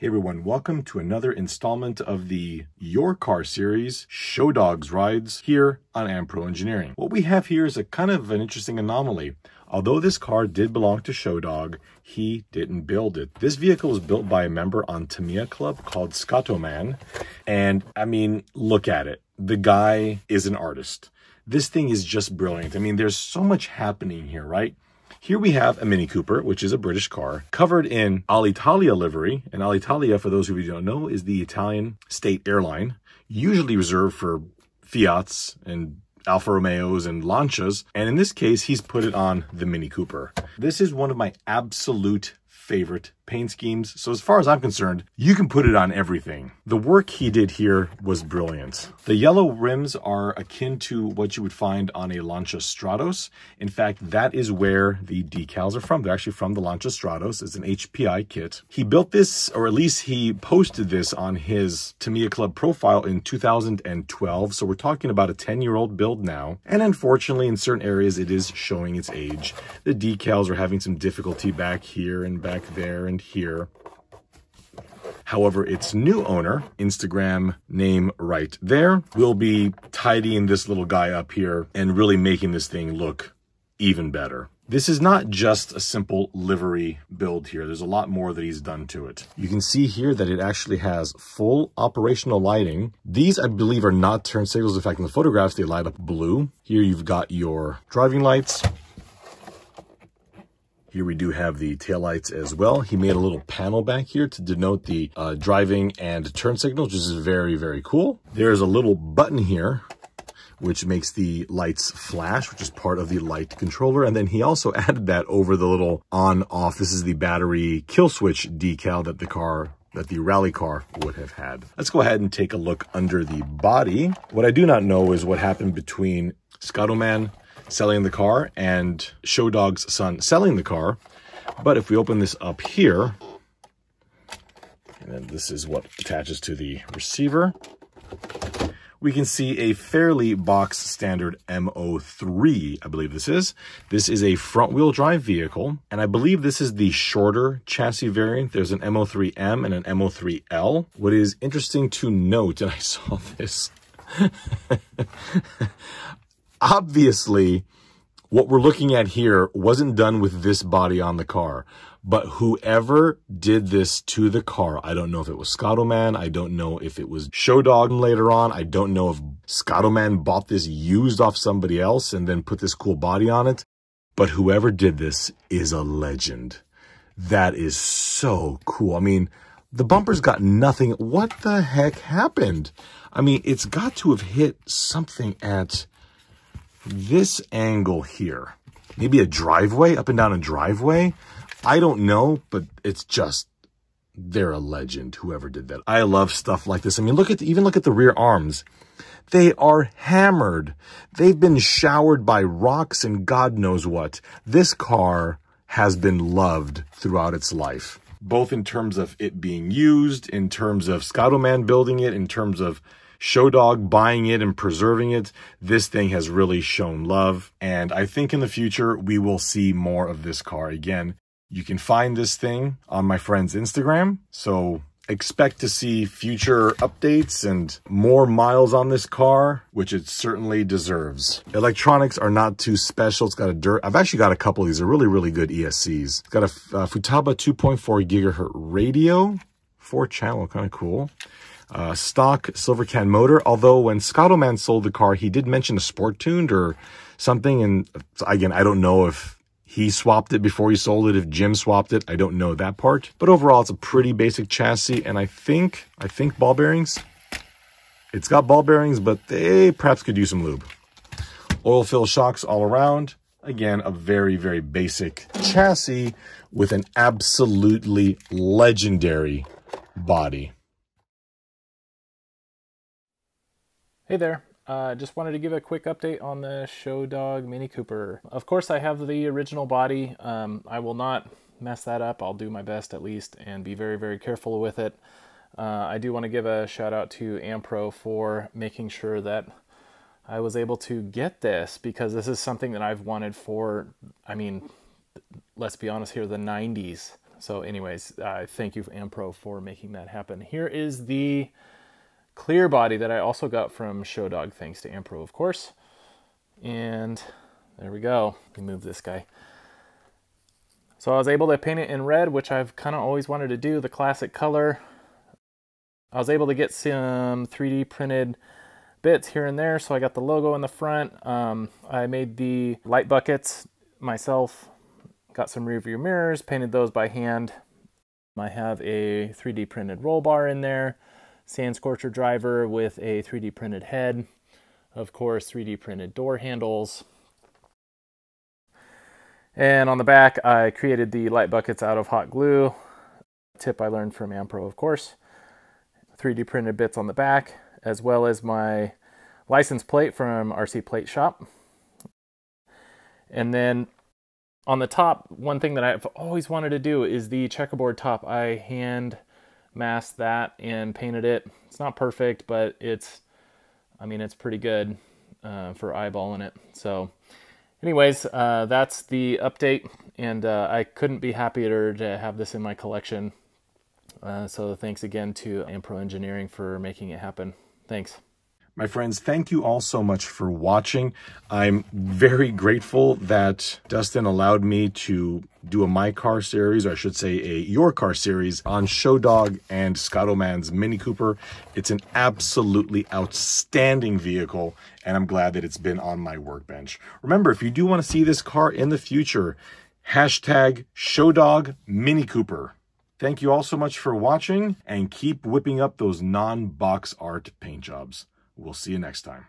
Hey everyone, welcome to another installment of the Your Car series, Show Dogs Rides, here on AmPro Engineering. What we have here is a kind of an interesting anomaly. Although this car did belong to Show Dog, he didn't build it. This vehicle was built by a member on Tamiya Club called Scatoman. And I mean, look at it. The guy is an artist. This thing is just brilliant. I mean, there's so much happening here, right? Here we have a Mini Cooper, which is a British car, covered in Alitalia livery. And Alitalia, for those of you who don't know, is the Italian state airline, usually reserved for Fiats and Alfa Romeos and Lancias. And in this case, he's put it on the Mini Cooper. This is one of my absolute favorite paint schemes. So as far as I'm concerned, you can put it on everything. The work he did here was brilliant. The yellow rims are akin to what you would find on a Lancia Stratos. In fact, that is where the decals are from. They're actually from the Lancia Stratos. It's an HPI kit. He built this, or at least he posted this on his Tamiya Club profile in 2012. So we're talking about a 10-year-old build now. And unfortunately, in certain areas, it is showing its age. The decals are having some difficulty back here and back there and here. However, its new owner, Instagram name right there, will be tidying this little guy up here and really making this thing look even better. This is not just a simple livery build here. There's a lot more that he's done to it. You can see here that it actually has full operational lighting. These, I believe, are not turn signals. In fact, in the photographs, they light up blue. Here you've got your driving lights. Here we do have the taillights as well. He made a little panel back here to denote the driving and turn signals, which is very, very cool. There's a little button here, which makes the lights flash, which is part of the light controller. And then he also added that over the little on-off. This is the battery kill switch decal that the rally car would have had. Let's go ahead and take a look under the body. What I do not know is what happened between Scatoman selling the car and Show Dog's son selling the car. But if we open this up here, and then this is what attaches to the receiver, we can see a fairly box standard MO3, I believe this is. This is a front wheel drive vehicle, and I believe this is the shorter chassis variant. There's an MO3M and an MO3L. What is interesting to note, and I saw this, obviously, what we're looking at here wasn't done with this body on the car, but whoever did this to the car, I don't know if it was Scatoman, I don't know if it was Show Dog later on, I don't know if Scatoman bought this used off somebody else and then put this cool body on it, but whoever did this is a legend. That is so cool. I mean, the bumper's got nothing. What the heck happened? I mean, it's got to have hit something at this angle here. Maybe a driveway, up and down a driveway. I don't know, but it's just, they're a legend, whoever did that. I love stuff like this. I mean, even look at the rear arms. They are hammered. They've been showered by rocks and God knows what. This car has been loved throughout its life, both in terms of it being used, in terms of Scatoman building it, in terms of Show Dog buying it and preserving it. This thing has really shown love. And I think in the future, we will see more of this car again. You can find this thing on my friend's Instagram. So expect to see future updates and more miles on this car, which it certainly deserves. Electronics are not too special. It's got I've actually got a couple of these. They're really, really good ESCs. It's got a Futaba 2.4 gigahertz radio, 4-channel, kind of cool. Stock silver can motor, although when Scatoman sold the car, he did mention a sport tuned or something. And again, I don't know if he swapped it before he sold it, if Jim swapped it. I don't know that part. But overall, it's a pretty basic chassis. And I think ball bearings. It's got ball bearings, but they perhaps could use some lube. Oil fill shocks all around. Again, a very, very basic chassis with an absolutely legendary body. Hey there, just wanted to give a quick update on the Show Dog Mini Cooper. Of course, I have the original body. I will not mess that up. I'll do my best at least and be very, very careful with it. I do want to give a shout out to AmPro for making sure that I was able to get this, because this is something that I've wanted for, I mean, let's be honest here, the 90s. So anyways, thank you, AmPro, for making that happen. Here is the clear body that I also got from ShowDog, thanks to AmPro, of course. And there we go. Let me move this guy. So I was able to paint it in red, which I've kind of always wanted to do, the classic color. I was able to get some 3D printed bits here and there, so I got the logo in the front. I made the light buckets myself, got some rear view mirrors, painted those by hand. I have a 3D printed roll bar in there, sand scorcher driver with a 3D printed head, of course 3D printed door handles. And on the back, I created the light buckets out of hot glue. Tip I learned from AmPro, of course. 3D printed bits on the back, as well as my license plate from RC Plate Shop. And then on the top, one thing that I've always wanted to do is the checkerboard top. I hand masked that and painted it. It's not perfect, but it's pretty good for eyeballing it. So anyways, that's the update, and I couldn't be happier to have this in my collection. So thanks again to AmPro Engineering for making it happen. Thanks. My friends, thank you all so much for watching. I'm very grateful that Dustin allowed me to do a My Car series, or I should say a Your Car series, on ShowDog and Scott-O-Man's Mini Cooper. It's an absolutely outstanding vehicle, and I'm glad that it's been on my workbench. Remember, if you do want to see this car in the future, hashtag ShowDog Mini Cooper. Thank you all so much for watching, and keep whipping up those non-box art paint jobs. We'll see you next time.